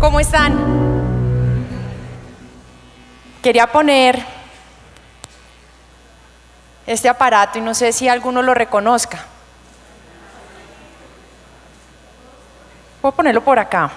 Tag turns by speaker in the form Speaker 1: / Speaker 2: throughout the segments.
Speaker 1: ¿Cómo están? Quería poner este aparato y no sé si alguno lo reconozca. Puedo ponerlo por acá.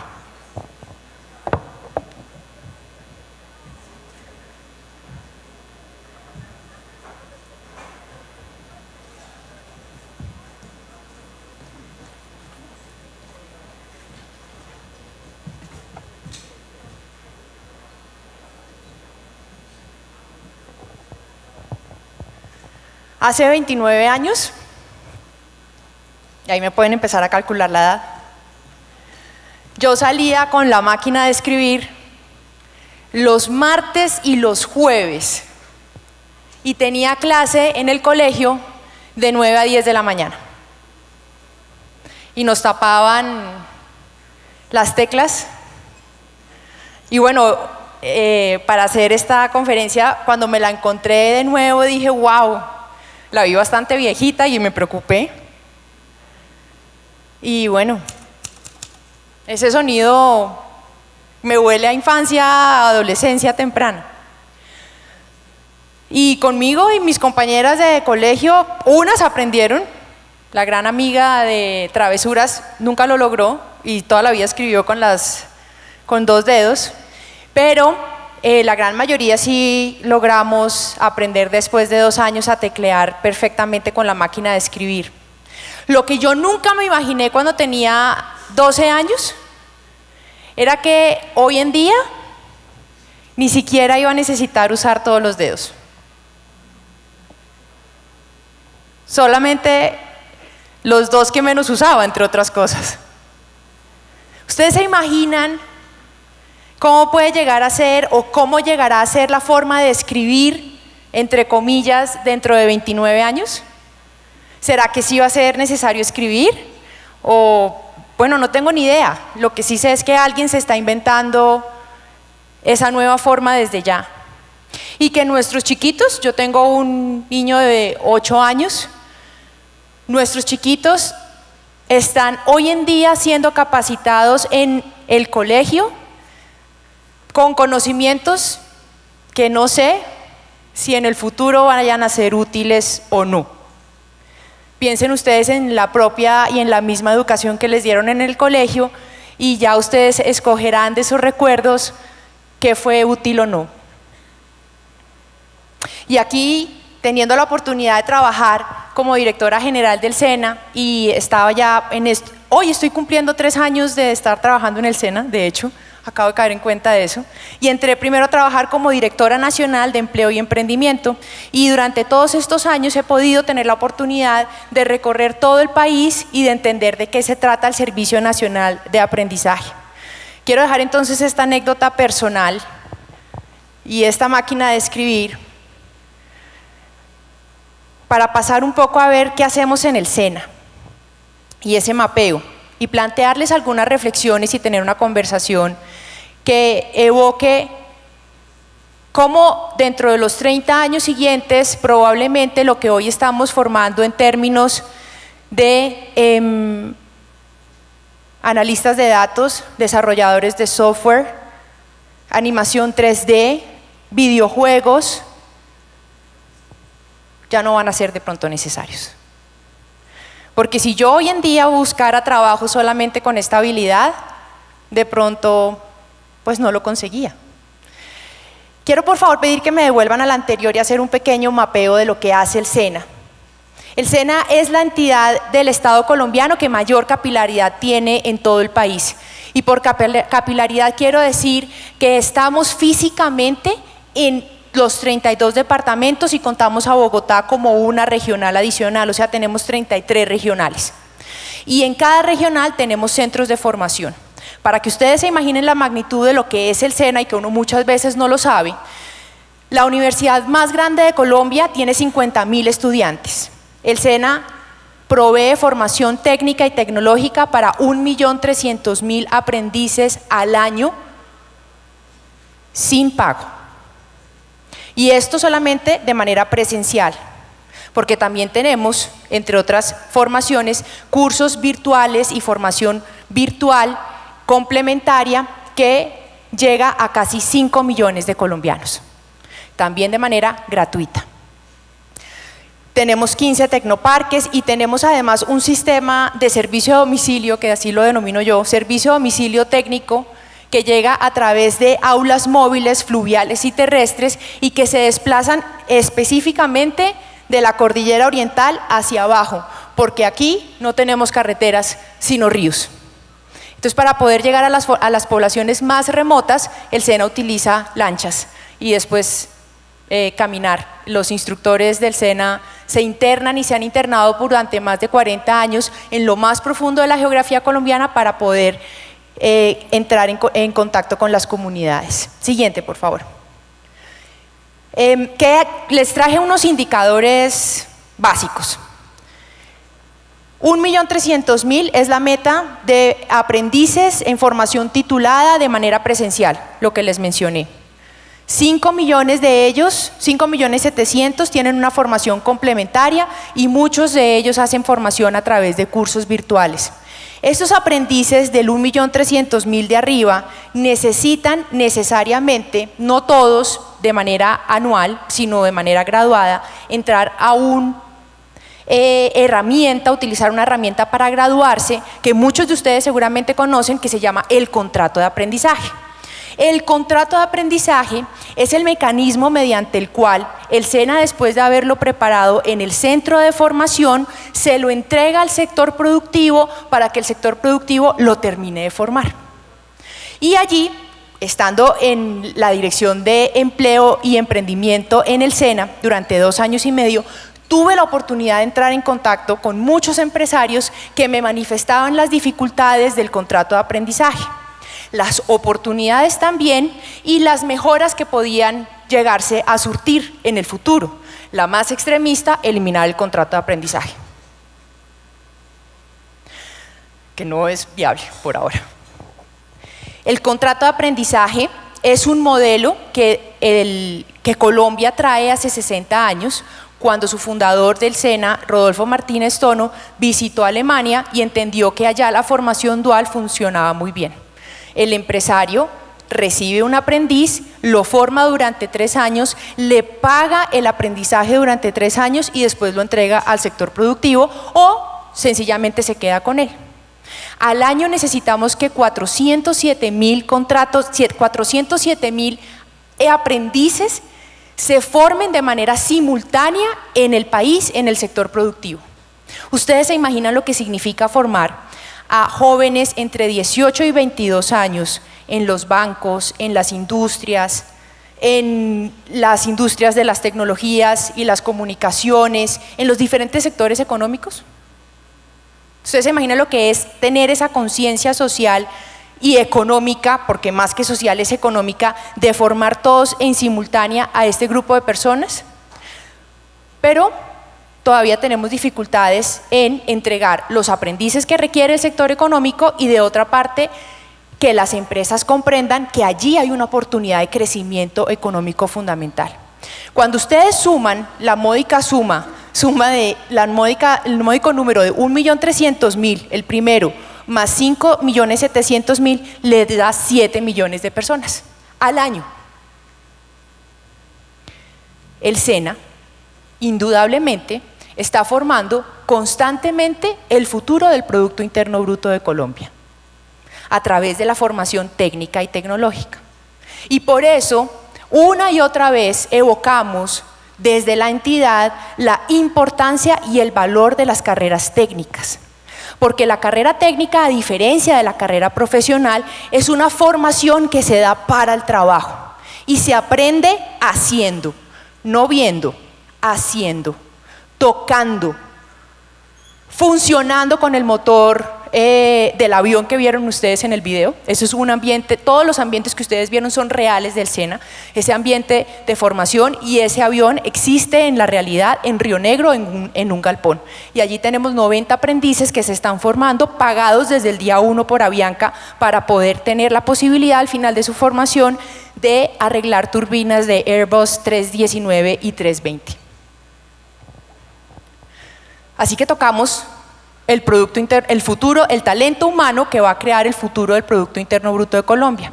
Speaker 1: Hace 29 años, y ahí me pueden empezar a calcular la edad, yo salía con la máquina de escribir los martes y los jueves y tenía clase en el colegio de 9 a 10 de la mañana. Y nos tapaban las teclas. Y bueno, para hacer esta conferencia, cuando me la encontré de nuevo, dije, wow, la vi bastante viejita y me preocupé. Y bueno, ese sonido me huele a infancia, a adolescencia temprana. Y conmigo y mis compañeras de colegio, unas aprendieron. La gran amiga de travesuras nunca lo logró y toda la vida escribió con 2 dedos. Pero la gran mayoría sí logramos aprender después de 2 años a teclear perfectamente con la máquina de escribir. Lo que yo nunca me imaginé cuando tenía 12 años era que hoy en día ni siquiera iba a necesitar usar todos los dedos. Solamente los 2 que menos usaba, entre otras cosas. ¿Ustedes se imaginan cómo puede llegar a ser o cómo llegará a ser la forma de escribir, entre comillas, dentro de 29 años? ¿Será que sí va a ser necesario escribir? O, bueno, no tengo ni idea. Lo que sí sé es que alguien se está inventando esa nueva forma desde ya. Y que nuestros chiquitos, yo tengo un niño de 8 años, nuestros chiquitos están hoy en día siendo capacitados en el colegio con conocimientos que no sé si en el futuro vayan a ser útiles o no. Piensen ustedes en la propia y en la misma educación que les dieron en el colegio y ya ustedes escogerán de esos recuerdos qué fue útil o no. Y aquí, teniendo la oportunidad de trabajar como directora general del SENA y estaba ya en esto, hoy estoy cumpliendo 3 años de estar trabajando en el SENA, de hecho, acabo de caer en cuenta de eso, y entré primero a trabajar como directora nacional de empleo y emprendimiento, y durante todos estos años he podido tener la oportunidad de recorrer todo el país y de entender de qué se trata el Servicio Nacional de Aprendizaje. Quiero dejar entonces esta anécdota personal y esta máquina de escribir para pasar un poco a ver qué hacemos en el SENA y ese mapeo, y plantearles algunas reflexiones y tener una conversación que evoque cómo dentro de los 30 años siguientes probablemente lo que hoy estamos formando en términos de analistas de datos, desarrolladores de software, animación 3D, videojuegos, ya no van a ser de pronto necesarios. Porque si yo hoy en día buscara trabajo solamente con esta habilidad, de pronto pues no lo conseguía. Quiero por favor pedir que me devuelvan a la anterior y hacer un pequeño mapeo de lo que hace el SENA. El SENA es la entidad del Estado colombiano que mayor capilaridad tiene en todo el país. Y por capilaridad quiero decir que estamos físicamente en los 32 departamentos y contamos a Bogotá como una regional adicional, o sea, tenemos 33 regionales. Y en cada regional tenemos centros de formación. Para que ustedes se imaginen la magnitud de lo que es el SENA y que uno muchas veces no lo sabe, la universidad más grande de Colombia tiene 50.000 estudiantes. El SENA provee formación técnica y tecnológica para 1.300.000 aprendices al año sin pago. Y esto solamente de manera presencial, porque también tenemos, entre otras formaciones, cursos virtuales y formación virtual complementaria que llega a casi 5 millones de colombianos, también de manera gratuita. Tenemos 15 tecnoparques y tenemos además un sistema de servicio a domicilio, que así lo denomino yo, servicio a domicilio técnico, que llega a través de aulas móviles, fluviales y terrestres y que se desplazan específicamente de la cordillera oriental hacia abajo, porque aquí no tenemos carreteras sino ríos. Entonces, para poder llegar a las poblaciones más remotas, el SENA utiliza lanchas y después caminar. Los instructores del SENA se internan y se han internado durante más de 40 años en lo más profundo de la geografía colombiana para poder entrar en contacto con las comunidades. Siguiente, por favor. Les traje unos indicadores básicos. 1.300.000 es la meta de aprendices en formación titulada de manera presencial, lo que les mencioné. 5 millones de ellos, 5.700.000 tienen una formación complementaria y muchos de ellos hacen formación a través de cursos virtuales. Estos aprendices del 1.300.000 de arriba necesitan necesariamente, no todos de manera anual, sino de manera graduada, entrar a utilizar una herramienta para graduarse, que muchos de ustedes seguramente conocen, que se llama el contrato de aprendizaje. El contrato de aprendizaje es el mecanismo mediante el cual el SENA, después de haberlo preparado en el centro de formación, se lo entrega al sector productivo para que el sector productivo lo termine de formar. Y allí, estando en la Dirección de Empleo y Emprendimiento en el SENA durante 2 años y medio, tuve la oportunidad de entrar en contacto con muchos empresarios que me manifestaban las dificultades del contrato de aprendizaje, las oportunidades también y las mejoras que podían llegarse a surtir en el futuro. La más extremista, eliminar el contrato de aprendizaje, que no es viable por ahora. El contrato de aprendizaje es un modelo que Colombia trae hace 60 años, cuando su fundador del SENA, Rodolfo Martínez Tono, visitó Alemania y entendió que allá la formación dual funcionaba muy bien. El empresario recibe un aprendiz, lo forma durante 3 años, le paga el aprendizaje durante 3 años y después lo entrega al sector productivo o sencillamente se queda con él. Al año necesitamos que 407.000 contratos, 407.000 aprendices se formen de manera simultánea en el país, en el sector productivo. Ustedes se imaginan lo que significa formar a jóvenes entre 18 y 22 años en los bancos, en las industrias de las tecnologías y las comunicaciones, en los diferentes sectores económicos. Ustedes se imaginan lo que es tener esa conciencia social y económica, porque más que social es económica, de formar todos en simultánea a este grupo de personas. Pero todavía tenemos dificultades en entregar los aprendices que requiere el sector económico y, de otra parte, que las empresas comprendan que allí hay una oportunidad de crecimiento económico fundamental. Cuando ustedes suman la módica el módico número de 1.300.000, el primero, más 5.700.000, le da 7 millones de personas al año. El SENA, indudablemente, está formando constantemente el futuro del Producto Interno Bruto de Colombia a través de la formación técnica y tecnológica. Y por eso Una y otra vez evocamos desde la entidad la importancia y el valor de las carreras técnicas. Porque la carrera técnica, a diferencia de la carrera profesional, es una formación que se da para el trabajo y se aprende haciendo, no viendo, haciendo, tocando, funcionando con el motor del avión que vieron ustedes en el video. Eso es un ambiente, todos los ambientes que ustedes vieron son reales del SENA, ese ambiente de formación, y ese avión existe en la realidad en Río Negro, en un galpón, y allí tenemos 90 aprendices que se están formando, pagados desde el día 1 por Avianca, para poder tener la posibilidad al final de su formación de arreglar turbinas de Airbus 319 y 320. Así que tocamos el futuro, el talento humano que va a crear el futuro del Producto Interno Bruto de Colombia.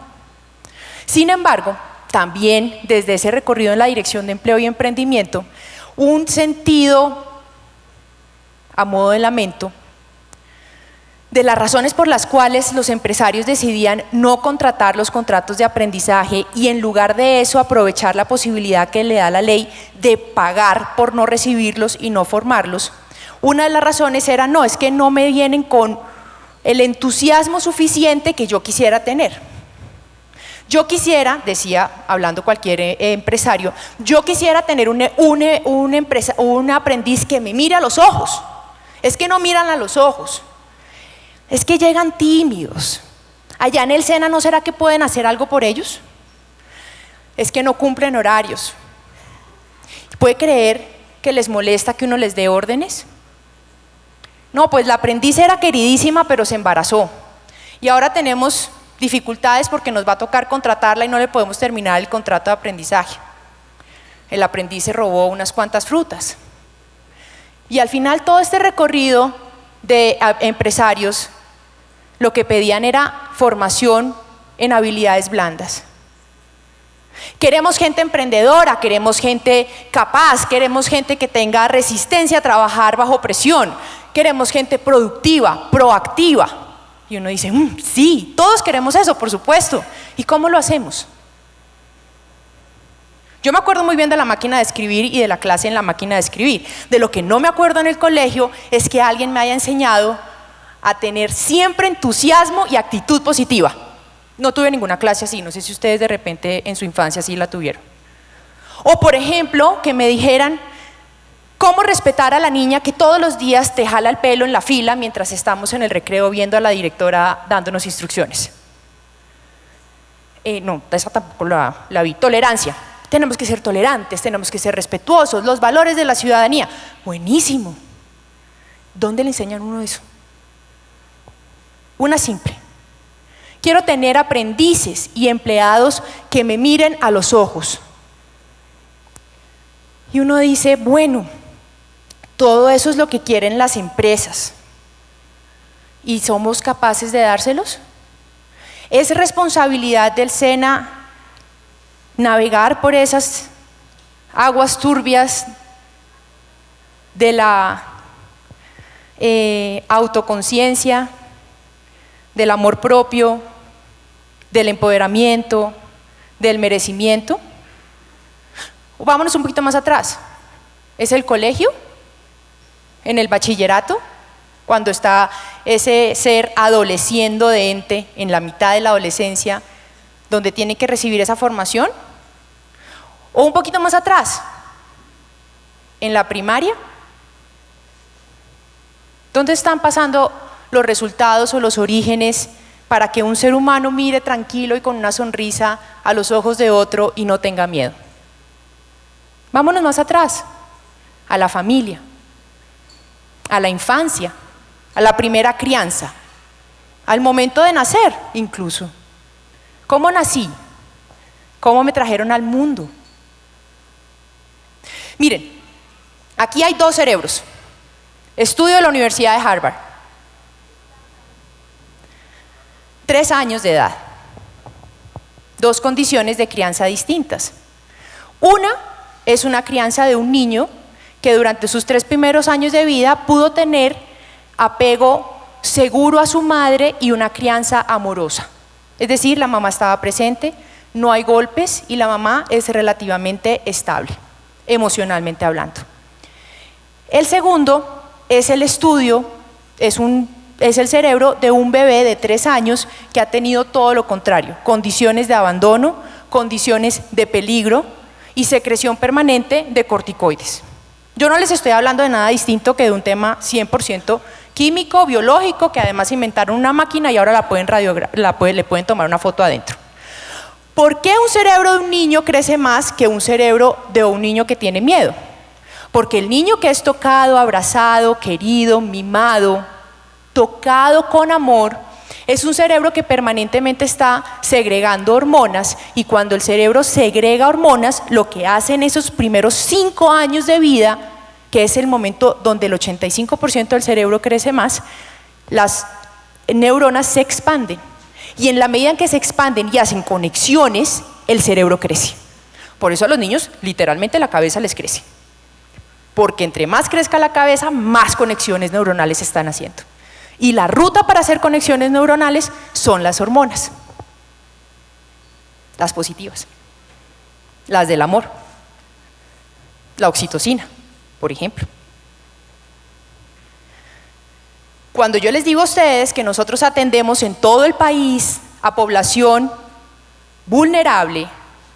Speaker 1: Sin embargo, también desde ese recorrido en la Dirección de Empleo y Emprendimiento, un sentido, a modo de lamento, de las razones por las cuales los empresarios decidían no contratar los contratos de aprendizaje y en lugar de eso aprovechar la posibilidad que le da la ley de pagar por no recibirlos y no formarlos. Una de las razones era, no, es que no me vienen con el entusiasmo suficiente que yo quisiera tener. Yo quisiera, decía, hablando cualquier empresario, yo quisiera tener un aprendiz que me mire a los ojos. Es que no miran a los ojos, es que llegan tímidos. Allá en el SENA, ¿no será que pueden hacer algo por ellos? Es que no cumplen horarios. ¿Puede creer que les molesta que uno les dé órdenes? No, pues la aprendiz era queridísima, pero se embarazó. Y ahora tenemos dificultades porque nos va a tocar contratarla y no le podemos terminar el contrato de aprendizaje. El aprendiz se robó unas cuantas frutas. Y al final todo este recorrido de empresarios lo que pedían era formación en habilidades blandas. Queremos gente emprendedora, queremos gente capaz, queremos gente que tenga resistencia a trabajar bajo presión, queremos gente productiva, proactiva. Y uno dice, sí, todos queremos eso, por supuesto. ¿Y cómo lo hacemos? Yo me acuerdo muy bien de la máquina de escribir y de la clase en la máquina de escribir. De lo que no me acuerdo en el colegio es que alguien me haya enseñado a tener siempre entusiasmo y actitud positiva. No tuve ninguna clase así, no sé si ustedes de repente en su infancia sí la tuvieron. O por ejemplo, que me dijeran cómo respetar a la niña que todos los días te jala el pelo en la fila mientras estamos en el recreo viendo a la directora dándonos instrucciones. No, esa tampoco la vi. Tolerancia. Tenemos que ser tolerantes, tenemos que ser respetuosos, los valores de la ciudadanía. Buenísimo. ¿Dónde le enseñan uno eso? Una simple. Quiero tener aprendices y empleados que me miren a los ojos. Y uno dice, bueno, todo eso es lo que quieren las empresas. ¿Y somos capaces de dárselos? ¿Es responsabilidad del SENA navegar por esas aguas turbias de la autoconciencia, del amor propio, del empoderamiento, del merecimiento? Vámonos un poquito más atrás. ¿Es el colegio? ¿En el bachillerato? Cuando está ese ser adoleciendo de ente en la mitad de la adolescencia, donde tiene que recibir esa formación. O un poquito más atrás, en la primaria, ¿dónde están pasando los resultados o los orígenes para que un ser humano mire tranquilo y con una sonrisa a los ojos de otro y no tenga miedo? Vámonos más atrás, a la familia, a la infancia, a la primera crianza, al momento de nacer incluso. ¿Cómo nací? ¿Cómo me trajeron al mundo? Miren, aquí hay dos cerebros. Estudio de la Universidad de Harvard. 3 años de edad. 2 condiciones de crianza distintas. Una es una crianza de un niño que durante sus 3 primeros años de vida pudo tener apego seguro a su madre y una crianza amorosa. Es decir, la mamá estaba presente, no hay golpes y la mamá es relativamente estable, emocionalmente hablando. El segundo es el estudio, es el cerebro de un bebé de 3 años que ha tenido todo lo contrario, condiciones de abandono, condiciones de peligro y secreción permanente de corticoides. Yo no les estoy hablando de nada distinto que de un tema 100% químico, biológico, que además inventaron una máquina y ahora le pueden tomar una foto adentro. ¿Por qué un cerebro de un niño crece más que un cerebro de un niño que tiene miedo? Porque el niño que es tocado, abrazado, querido, mimado, tocado con amor, es un cerebro que permanentemente está segregando hormonas, y cuando el cerebro segrega hormonas, lo que hace en esos primeros 5 años de vida, que es el momento donde el 85% del cerebro crece más, las neuronas se expanden. Y en la medida en que se expanden y hacen conexiones, el cerebro crece. Por eso a los niños, literalmente, la cabeza les crece. Porque entre más crezca la cabeza, más conexiones neuronales se están haciendo. Y la ruta para hacer conexiones neuronales son las hormonas. Las positivas. Las del amor. La oxitocina, por ejemplo. Cuando yo les digo a ustedes que nosotros atendemos en todo el país a población vulnerable,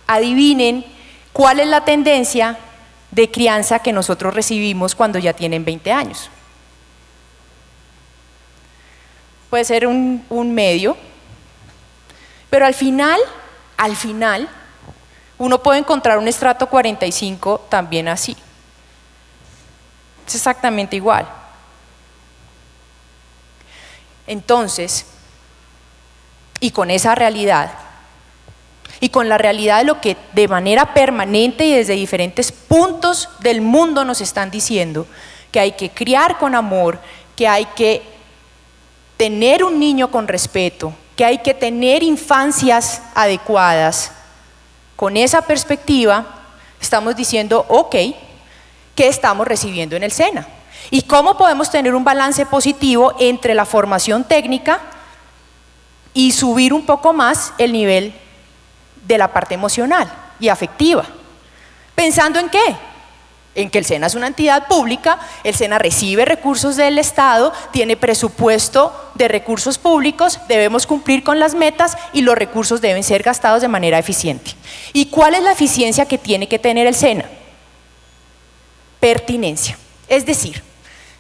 Speaker 1: adivinen cuál es la tendencia de crianza que nosotros recibimos cuando ya tienen 20 años. Puede ser un medio, pero al final, uno puede encontrar un estrato 45 también así. Es exactamente igual. Entonces, y con esa realidad, y con la realidad de lo que de manera permanente y desde diferentes puntos del mundo nos están diciendo, que hay que criar con amor, que hay que tener un niño con respeto, que hay que tener infancias adecuadas, con esa perspectiva estamos diciendo, ok, ¿qué estamos recibiendo en el SENA? ¿Y cómo podemos tener un balance positivo entre la formación técnica y subir un poco más el nivel de la parte emocional y afectiva? ¿Pensando en qué? En que el SENA es una entidad pública, el SENA recibe recursos del Estado, tiene presupuesto de recursos públicos, debemos cumplir con las metas y los recursos deben ser gastados de manera eficiente. ¿Y cuál es la eficiencia que tiene que tener el SENA? Pertinencia. Es decir,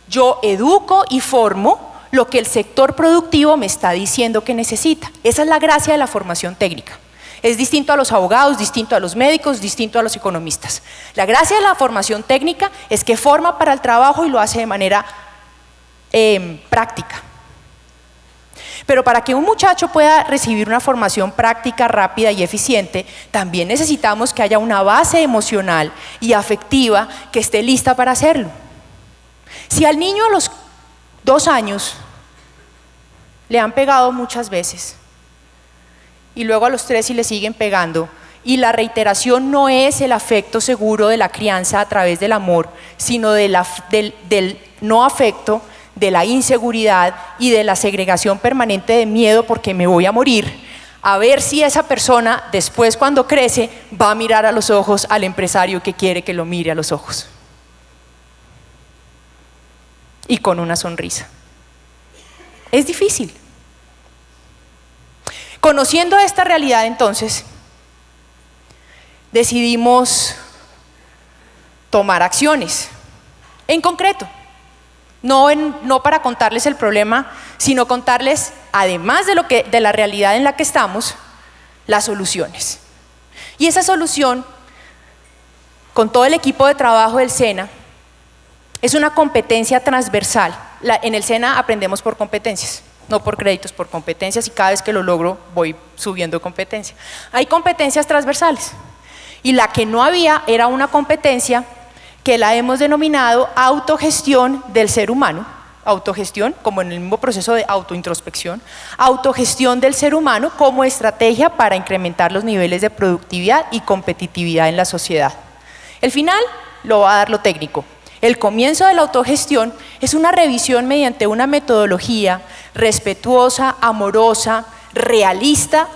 Speaker 1: yo educo y formo lo que el sector productivo me está diciendo que necesita. Esa es la gracia de la formación técnica. Es distinto a los abogados, distinto a los médicos, distinto a los economistas. La gracia de la formación técnica es que forma para el trabajo y lo hace de manera práctica. Pero para que un muchacho pueda recibir una formación práctica, rápida y eficiente, también necesitamos que haya una base emocional y afectiva que esté lista para hacerlo. Si al niño a los 2 años le han pegado muchas veces y luego a los 3 y le siguen pegando, y la reiteración no es el afecto seguro de la crianza a través del amor, sino del no afecto, de la inseguridad y de la segregación permanente de miedo porque me voy a morir, a ver si esa persona después, cuando crece, va a mirar a los ojos al empresario que quiere que lo mire a los ojos. Y con una sonrisa. Es difícil. Conociendo esta realidad, entonces, decidimos tomar acciones, en concreto, no para contarles el problema, sino contarles, además de la realidad en la que estamos, las soluciones. Y esa solución, con todo el equipo de trabajo del SENA, es una competencia transversal. En el SENA aprendemos por competencias, no por créditos, por competencias, y cada vez que lo logro voy subiendo competencia. Hay competencias transversales, y la que no había era una competencia que la hemos denominado autogestión del ser humano, autogestión como en el mismo proceso de autointrospección, autogestión del ser humano como estrategia para incrementar los niveles de productividad y competitividad en la sociedad. El final lo va a dar lo técnico. El comienzo de la autogestión es una revisión mediante una metodología respetuosa, amorosa, realista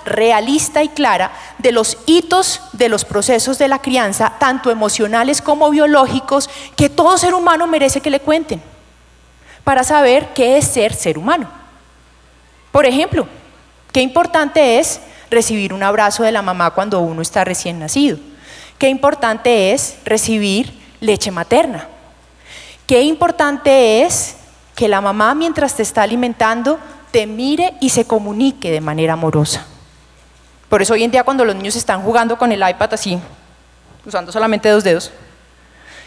Speaker 1: y clara de los hitos de los procesos de la crianza, tanto emocionales como biológicos, que todo ser humano merece que le cuenten, para saber qué es ser humano. Por ejemplo, qué importante es recibir un abrazo de la mamá cuando uno está recién nacido. Qué importante es recibir leche materna. Qué importante es que la mamá, mientras te está alimentando, te mire y se comunique de manera amorosa. Por eso hoy en día, cuando los niños están jugando con el iPad así, usando solamente 2 dedos,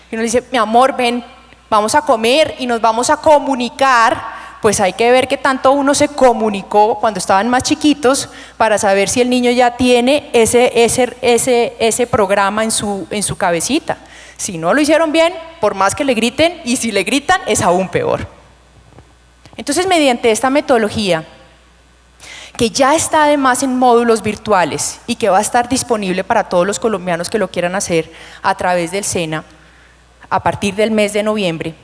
Speaker 1: y uno le dice: mi amor, ven, vamos a comer y nos vamos a comunicar, pues hay que ver qué tanto uno se comunicó cuando estaban más chiquitos para saber si el niño ya tiene ese programa en su cabecita. Si no lo hicieron bien, por más que le griten, y si le gritan, es aún peor. Entonces, mediante esta metodología, que ya está además en módulos virtuales y que va a estar disponible para todos los colombianos que lo quieran hacer a través del SENA, a partir del mes de noviembre,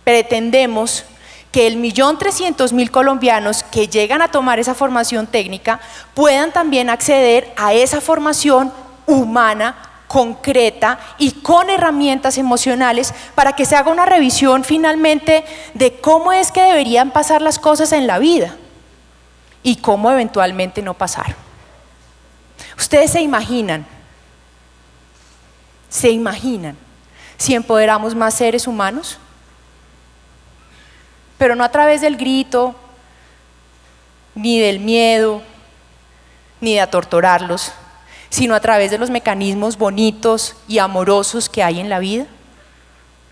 Speaker 1: pretendemos que 1.300.000 colombianos que llegan a tomar esa formación técnica puedan también acceder a esa formación humana, concreta y con herramientas emocionales, para que se haga una revisión finalmente de cómo es que deberían pasar las cosas en la vida y cómo eventualmente no pasar. ¿Ustedes se imaginan si empoderamos más seres humanos? Pero no a través del grito, ni del miedo, ni de atorturarlos, sino a través de los mecanismos bonitos y amorosos que hay en la vida,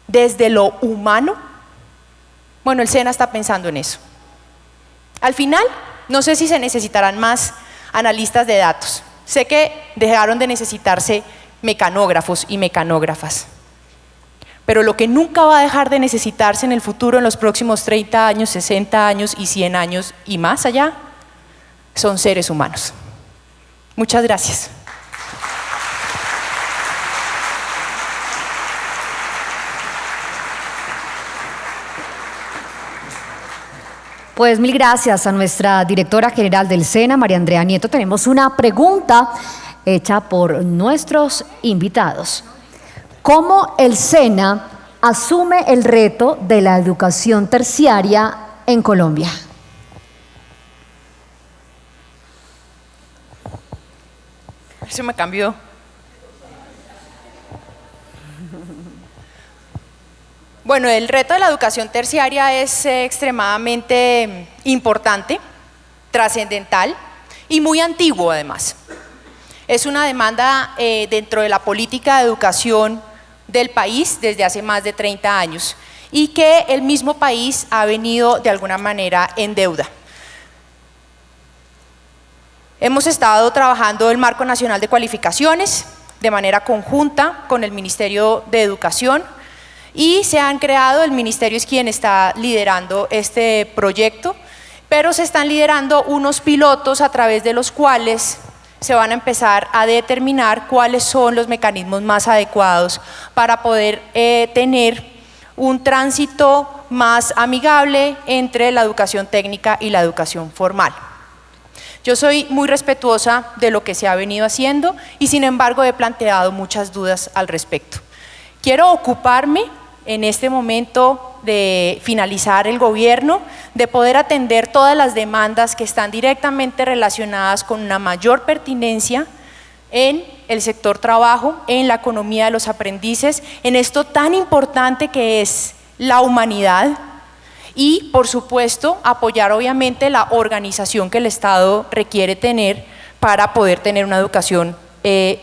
Speaker 1: desde lo humano. Bueno, el SENA está pensando en eso. Al final, no sé si se necesitarán más analistas de datos. Sé que dejaron de necesitarse mecanógrafos y mecanógrafas, pero lo que nunca va a dejar de necesitarse en el futuro, en los próximos 30 años, 60 años y 100 años y más allá, son seres humanos. Muchas gracias.
Speaker 2: Pues mil gracias a nuestra directora general del SENA, María Andrea Nieto. Tenemos una pregunta hecha por nuestros invitados. ¿Cómo el SENA asume el reto de la educación terciaria en Colombia?
Speaker 1: Se me cambió. Bueno, el reto de la educación terciaria es extremadamente importante, trascendental y muy antiguo además. Es una demanda dentro de la política de educación del país desde hace más de 30 años y que el mismo país ha venido de alguna manera en deuda. Hemos estado trabajando el Marco Nacional de Cualificaciones de manera conjunta con el Ministerio de Educación, y se han creado, el ministerio es quien está liderando este proyecto, pero se están liderando unos pilotos a través de los cuales se van a empezar a determinar cuáles son los mecanismos más adecuados para poder tener un tránsito más amigable entre la educación técnica y la educación formal. Yo soy muy respetuosa de lo que se ha venido haciendo y sin embargo he planteado muchas dudas al respecto. Quiero ocuparme en este momento de finalizar el gobierno, de poder atender todas las demandas que están directamente relacionadas con una mayor pertinencia en el sector trabajo, en la economía de los aprendices, en esto tan importante que es la humanidad y, por supuesto, apoyar obviamente la organización que el Estado requiere tener para poder tener una educación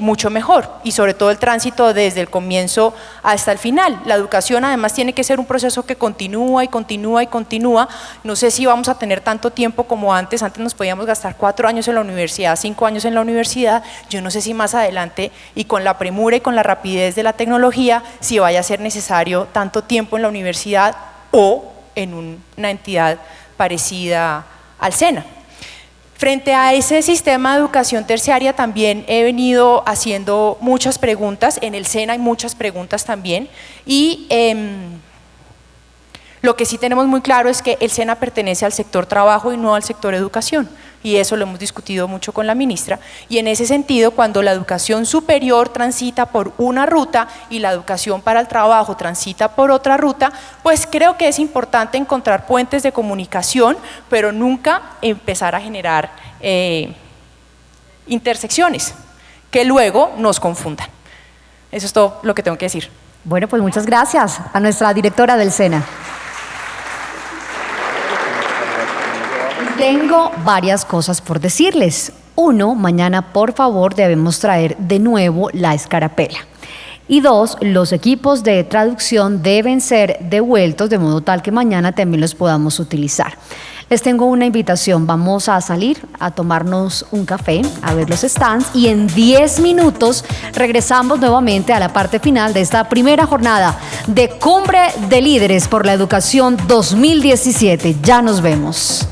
Speaker 1: mucho mejor y sobre todo el tránsito desde el comienzo hasta el final. La educación además tiene que ser un proceso que continúa y continúa y continúa. No sé si vamos a tener tanto tiempo como antes nos podíamos gastar 4 años en la universidad, 5 años en la universidad. Yo no sé si más adelante y con la premura y con la rapidez de la tecnología si vaya a ser necesario tanto tiempo en la universidad o en una entidad parecida al SENA. Frente a ese sistema de educación terciaria también he venido haciendo muchas preguntas, en el SENA hay muchas preguntas también, y Lo que sí tenemos muy claro es que el SENA pertenece al sector trabajo y no al sector educación, y eso lo hemos discutido mucho con la ministra, y en ese sentido, cuando la educación superior transita por una ruta y la educación para el trabajo transita por otra ruta, pues creo que es importante encontrar puentes de comunicación, pero nunca empezar a generar intersecciones que luego nos confundan. Eso es todo lo que tengo que decir.
Speaker 2: Bueno, pues muchas gracias a nuestra directora del SENA. Tengo varias cosas por decirles. Uno, mañana por favor debemos traer de nuevo la escarapela. Y dos, los equipos de traducción deben ser devueltos de modo tal que mañana también los podamos utilizar. Les tengo una invitación, vamos a salir a tomarnos un café, a ver los stands y en 10 minutos regresamos nuevamente a la parte final de esta primera jornada de Cumbre de Líderes por la Educación 2017. Ya nos vemos.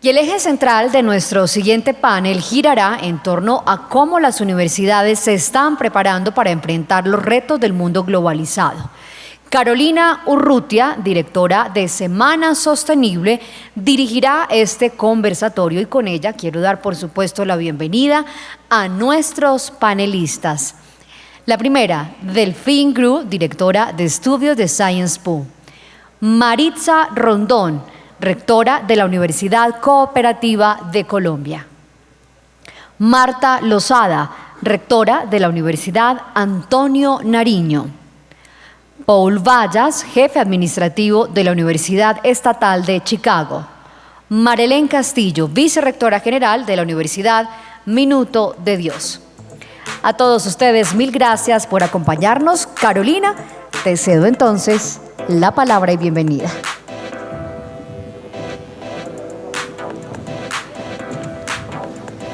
Speaker 2: Y el eje central de nuestro siguiente panel girará en torno a cómo las universidades se están preparando para enfrentar los retos del mundo globalizado. Carolina Urrutia, directora de Semana Sostenible, dirigirá este conversatorio y con ella quiero dar, por supuesto, la bienvenida a nuestros panelistas. La primera, Delphine Gru, directora de Estudios de Sciences Po. Maritza Rondón, rectora de la Universidad Cooperativa de Colombia. Marta Lozada, rectora de la Universidad Antonio Nariño. Paul Vallas, jefe administrativo de la Universidad Estatal de Chicago. Marilén Castillo, vicerrectora general de la Universidad Minuto de Dios. A todos ustedes, mil gracias por acompañarnos. Carolina, te cedo entonces la palabra y bienvenida.